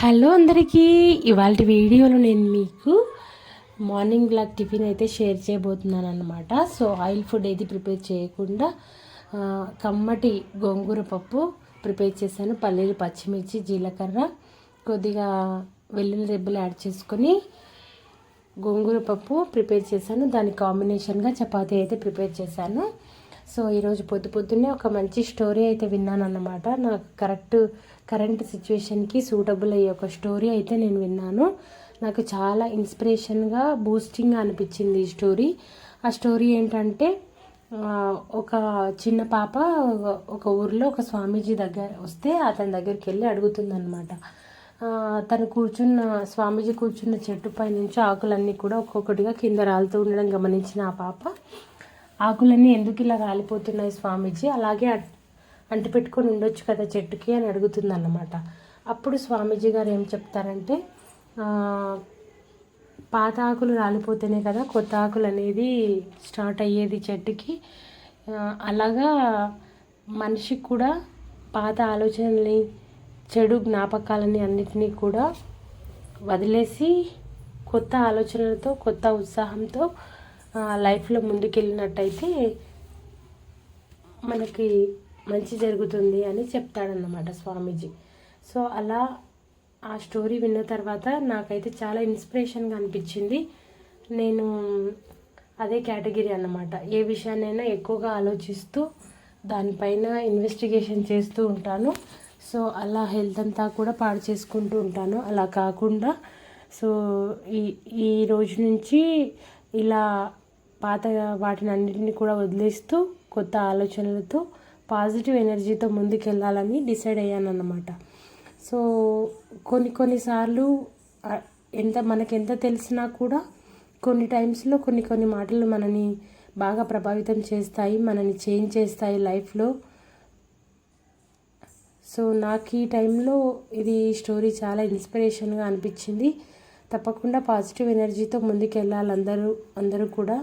Hello అందరికీ, ఇవాళ వీడియోలో నేను మీకు మార్నింగ్ బ్లాక్ టిఫిన్ అయితే షేర్ చేయబోతున్నాను అనమాట. సో ఆయిల్ ఫుడ్ ఏది ప్రిపేర్ చేయకుండా కమ్మటి గోంగూర పప్పు ప్రిపేర్ చేశాను. పల్లీలు, పచ్చిమిర్చి, జీలకర్ర, కొద్దిగా వెల్లుల్లి రెబ్బలు యాడ్ చేసుకొని గోంగూర పప్పు ప్రిపేర్ చేశాను. దాని కాంబినేషన్గా చపాతీ అయితే ప్రిపేర్ చేశాను. సో ఈరోజు పొద్దున్నే ఒక మంచి స్టోరీ అయితే విన్నాను అన్నమాట. నాకు కరెంట్ సిచ్యువేషన్కి సూటబుల్ అయ్యే ఒక స్టోరీ అయితే నేను విన్నాను. నాకు చాలా ఇన్స్పిరేషన్గా, బూస్టింగ్గా అనిపించింది ఈ స్టోరీ. ఆ స్టోరీ ఏంటంటే, ఒక చిన్న పాప ఒక ఊరిలో ఒక స్వామీజీ దగ్గర వస్తే అతని దగ్గరికి వెళ్ళి అడుగుతుందన్నమాట. స్వామీజీ కూర్చున్న చెట్టు పై నుంచి ఆకులన్నీ కూడా ఒక్కొక్కటిగా కింద రాలుతూ ఉండడం గమనించిన ఆ పాప, ఆకులన్నీ ఎందుకు ఇలా రాలిపోతున్నాయి స్వామీజీ, అలాగే అంటి పెట్టుకొని ఉండొచ్చు కదా చెట్టుకి అని అడుగుతుంది అన్నమాట. అప్పుడు స్వామీజీ గారు ఏం చెప్తారంటే, పాత ఆకులు రాలిపోతేనే కదా కొత్త ఆకులు అనేది స్టార్ట్ అయ్యేది చెట్టుకి. అలాగా మనిషికి కూడా పాత ఆలోచనల్ని, చెడు జ్ఞాపకాలని అన్నిటినీ కూడా వదిలేసి కొత్త ఆలోచనలతో, కొత్త ఉత్సాహంతో లైఫ్లో ముందుకెళ్ళినట్టయితే మనకి మంచి జరుగుతుంది అని చెప్తాడన్నమాట స్వామీజీ. సో అలా ఆ స్టోరీ విన్న తర్వాత నాకైతే చాలా ఇన్స్పిరేషన్గా అనిపించింది. నేను అదే కేటగిరీ అన్నమాట. ఏ విషయాన్నైనా ఎక్కువగా ఆలోచిస్తూ దానిపైన ఇన్వెస్టిగేషన్ చేస్తూ ఉంటాను. సో అలా హెల్త్ అంతా కూడా పాడు చేసుకుంటూ ఉంటాను. అలా కాకుండా సో ఈ రోజు నుంచి ఇలా పాత వాటిని అన్నింటినీ కూడా వదిలేస్తూ కొత్త ఆలోచనలతో, పాజిటివ్ ఎనర్జీతో ముందుకెళ్ళాలని డిసైడ్ అయ్యాను అన్నమాట. సో కొన్నిసార్లు మనకి ఎంత తెలిసినా కూడా కొన్ని టైమ్స్లో కొన్ని మాటలు మనని బాగా ప్రభావితం చేస్తాయి, మనని చేంజ్ చేస్తాయి లైఫ్లో. సో నాకు ఈ టైంలో ఇది స్టోరీ చాలా ఇన్స్పిరేషన్గా అనిపించింది. తప్పకుండా పాజిటివ్ ఎనర్జీతో ముందుకెళ్ళాలి అందరూ కూడా.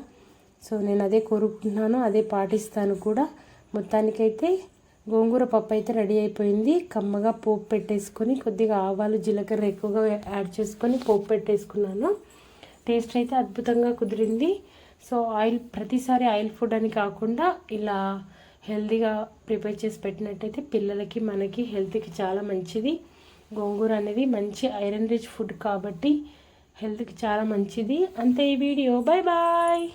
సో నేను అదే కోరుకుంటున్నాను, అదే పాటిస్తాను కూడా. మొత్తానికైతే గోంగూర పప్పు అయితే రెడీ అయిపోయింది. కమ్మగా పోపు పెట్టేసుకొని కొద్దిగా ఆవాలు, జీలకర్ర ఎక్కువగా యాడ్ చేసుకొని పోపు పెట్టేసుకున్నాను. టేస్ట్ అయితే అద్భుతంగా కుదిరింది. సో ప్రతిసారి ఆయిల్ ఫుడ్ అని కాకుండా ఇలా హెల్తీగా ప్రిపేర్ చేసి పెట్టినట్టయితే పిల్లలకి, మనకి హెల్త్కి చాలా మంచిది. గోంగూర అనేది మంచి ఐరన్ రిచ్ ఫుడ్ కాబట్టి హెల్త్కి చాలా మంచిది. అంతే ఈ వీడియో. Bye bye.